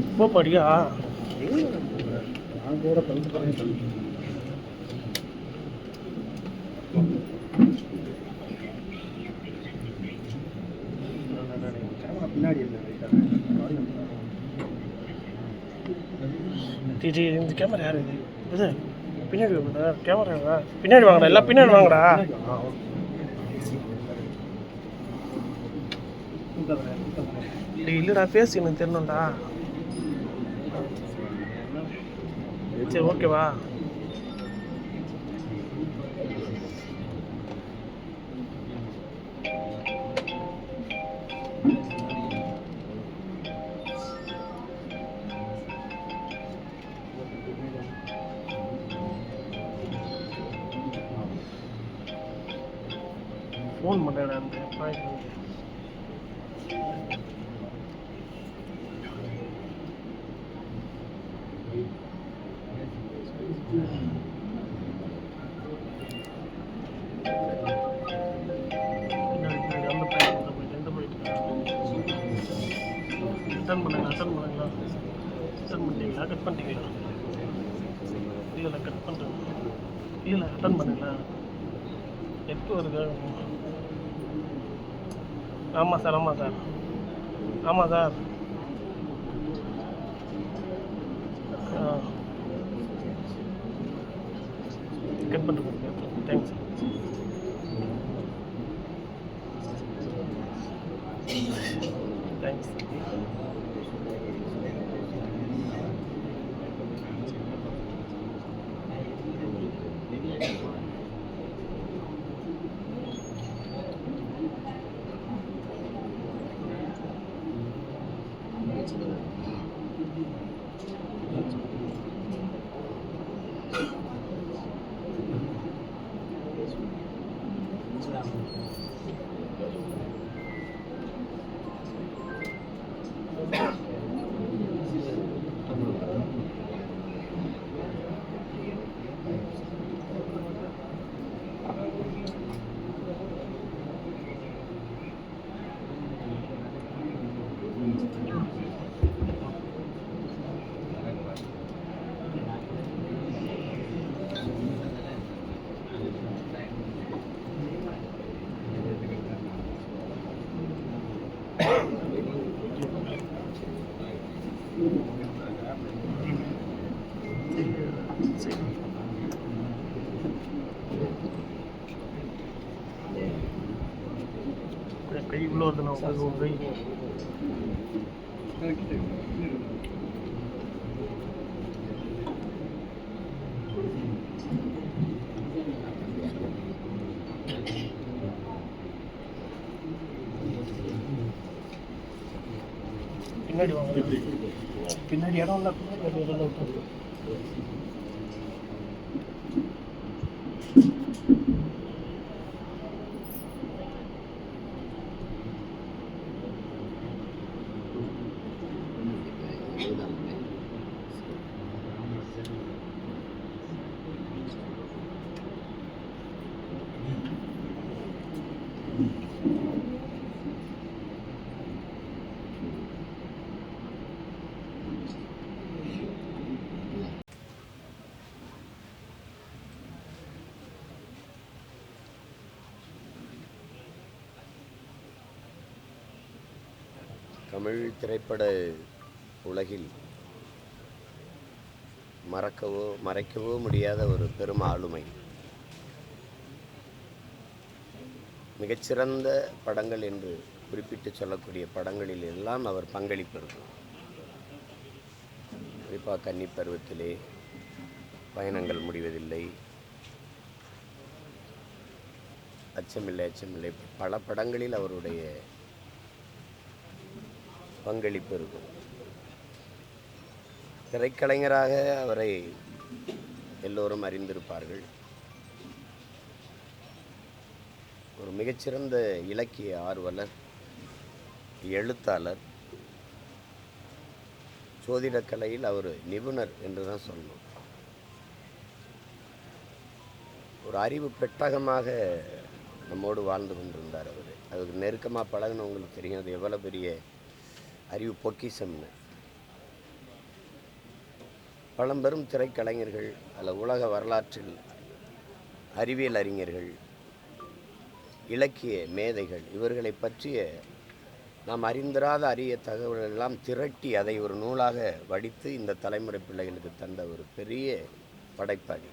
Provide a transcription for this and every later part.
இப்போ படியா பின்னாடி இந்த கேமரா யார் இது பின்னாடி கேமரா பின்னாடி வாங்கடா எல்லாம் பின்னாடி வாங்கடா இல்லைடா பேசி எனக்கு தெரியணும்டா சரி ஓகேவா ஃபோன் பண்ணடா அந்த அட்டன் பண்ணிட்டீங்களா கட் பண்ணிட்டீங்களா இல்லை கட் பண்ணுறேன் இல்லை அட்டன் பண்ணுங்களா எப்போ வருது ஆமாம் சார் ஆமாம் சார் கட் பண்ணுறேன் தேங்க்ஸ் தேங்க்ஸ் கை இவ்வளோ வருதுண்ணா கை பின்னாடி வாங்க பின்னாடி இடம் இல்லை பின்னாடி இடம் விட்டு தமிழ் திரைப்பட உலகில் மறைக்கவோ முடியாத ஒரு பெரும் ஆளுமை. மிகச்சிறந்த படங்கள் என்று குறிப்பிட்டு சொல்லக்கூடிய படங்களில் எல்லாம் அவர் பங்களிப்பு இருக்கும். குறிப்பாக கன்னி பருவத்திலே, பயணங்கள் முடிவதில்லை, அச்சமில்லை, பல படங்களில் அவருடைய பங்களிப்பு இருக்கும். திரைக்கலைஞராக அவரை எல்லோரும் அறிந்திருப்பார்கள். ஒரு மிகச்சிறந்த இலக்கிய ஆர்வலர், எழுத்தாளர், ஜோதிடக்கலையில் அவர் நிபுணர் என்று தான் சொல்லணும். ஒரு அறிவு பெட்டகமாக நம்மோடு வாழ்ந்து கொண்டிருந்தார் அவர். அதுக்கு நெருக்கமாக பழகினவங்களுக்கு தெரியும் அது எவ்வளோ பெரிய அறிவு பொக்கிஷம்னு. பழம்பெரும் திரைக்கலைஞர்கள் அல்ல உலக வரலாற்றில் அறிவியல் அறிஞர்கள், இலக்கிய மேதைகள், இவர்களை பற்றிய நாம் அறிந்திராத அரிய தகவல்கள் எல்லாம் திரட்டி அதை ஒரு நூலாக வடித்து இந்த தலைமுறை பிள்ளைகளுக்கு தந்த ஒரு பெரிய படைப்பாளி.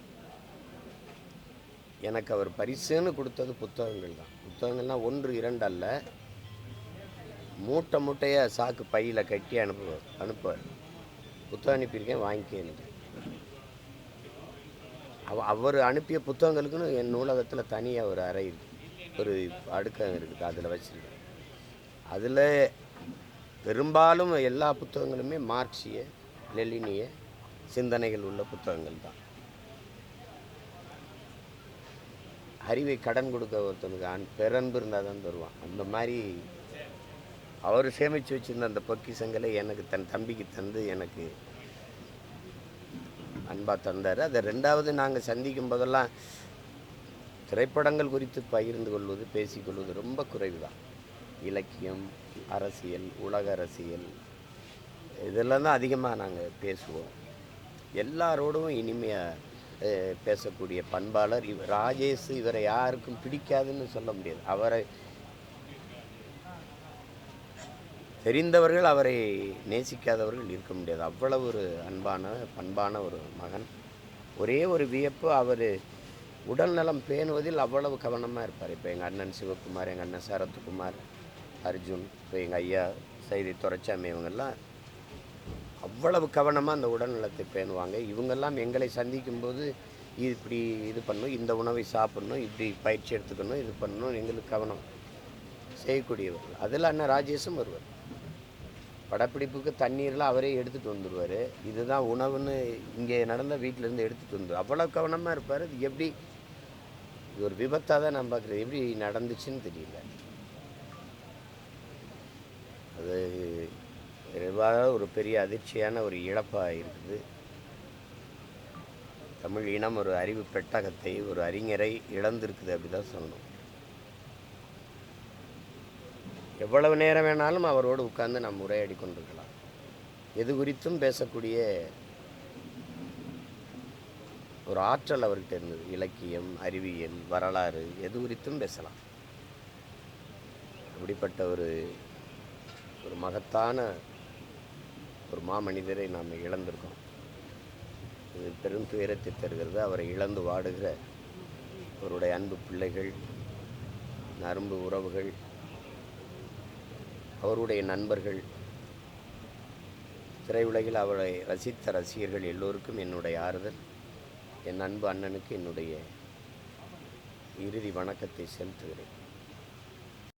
எனக்கு அவர் பரிசுன்னு கொடுத்தது புத்தகங்கள் தான். புத்தகங்கள்லாம் 1 2 அல்ல, மூட்டை மூட்டையாக சாக்கு பையில் கட்டி அனுப்புவார். புத்தகம் அனுப்பியிருக்கேன், வாங்கிக்கேன்னு. அவர் அனுப்பிய புத்தகங்களுக்குன்னு என் நூலகத்தில் தனியாக ஒரு அறை இருக்குது, ஒரு அடுக்கம் இருக்குது, அதில் வச்சுருக்கேன். அதில் பெரும்பாலும் எல்லா புத்தகங்களுமே மார்க்சிய லெனினிய சிந்தனைகள் உள்ள புத்தகங்கள் தான். அறிவை கடன் கொடுக்க ஒருத்தனுக்கு பெரன்பு இருந்தால் தான் தருவான். அந்த மாதிரி அவர் சேமித்து வச்சுருந்த அந்த பொக்கிஷங்களை எனக்கு தன் தம்பிக்கு தந்து எனக்கு அன்பாக தந்தார். அதை 2வது நாங்கள் சந்திக்கும் போதெல்லாம் திரைப்படங்கள் குறித்து பகிர்ந்து கொள்வது, பேசிக்கொள்வது ரொம்ப குறைவு தான். இலக்கியம், அரசியல், உலக அரசியல் இதெல்லாம் தான் அதிகமாக நாங்கள் பேசுவோம். எல்லாரோடும் இனிமையாக பேசக்கூடிய பண்பாளர் இவர் ராஜேஷ். இவரை யாருக்கும் பிடிக்காதுன்னு சொல்ல முடியாது. அவரை தெரிந்தவர்கள் அவரை நேசிக்காதவர்கள் இருக்க முடியாது. அவ்வளவு ஒரு அன்பான பண்பான ஒரு மகன். ஒரே ஒரு வியப்பு, அவர் உடல் நலம் பேணுவதில் அவ்வளவு கவனமாக இருப்பார். இப்போ எங்கள் அண்ணன் சிவகுமார், எங்கள் அண்ணன் சரத்குமார், அர்ஜுன், இப்போ எங்கள் ஐயா சைதி துரைச்சாமி, இவங்கெல்லாம் அவ்வளவு கவனமாக அந்த உடல் நலத்தை பேணுவாங்க. இவங்கெல்லாம் எங்களை சந்திக்கும்போது இப்படி இது பண்ணணும், இந்த உணவை சாப்பிடணும், இப்படி பயிற்சி எடுத்துக்கணும், இது பண்ணணும், எங்களுக்கு கவனம் செய்யக்கூடியவர்கள். அதில் அண்ணன் ராஜேஷும் வருவார். படப்பிடிப்புக்கு தண்ணீர்லாம் அவரே எடுத்துகிட்டு வந்துடுவார். இதுதான் உணவுன்னு இங்கே நடந்த வீட்டிலேருந்து எடுத்துகிட்டு வந்துடுவார். அவ்வளோ கவனமாக இருப்பார். இது எப்படி, இது ஒரு விபத்தாக தான் நான் பார்க்குறது, எப்படி நடந்துச்சுன்னு தெரியல. அது ஒரு பெரிய அதிர்ச்சியான ஒரு இழப்பாக இருக்குது. தமிழ் இனம் ஒரு அறிவு பெட்டகத்தை, ஒரு அறிஞரை இழந்திருக்குது அப்படி தான் சொல்லணும். எவ்வளவு நேரம் வேணாலும் அவரோடு உட்கார்ந்து நாம் உரையாடி கொண்டிருக்கலாம். எது குறித்தும் பேசக்கூடிய ஒரு ஆற்றல் அவர்கிட்ட இருந்தது. இலக்கியம், அறிவியல், வரலாறு எது குறித்தும் பேசலாம். அப்படிப்பட்ட ஒரு மகத்தான ஒரு மாமனிதரை நாம் இழந்திருக்கோம். இது பெரும் துயரத்தை தருகிறது. அவரை இழந்து வாடுகிற அவருடைய அன்பு பிள்ளைகள், நரம்பு உறவுகள், அவருடைய நண்பர்கள், திரையுலகில் அவரை ரசித்த ரசிகர்கள் எல்லோருக்கும் என்னுடைய ஆறுதல். என் அன்பு அண்ணனுக்கு என்னுடைய இறுதி வணக்கத்தை செலுத்துகிறேன்.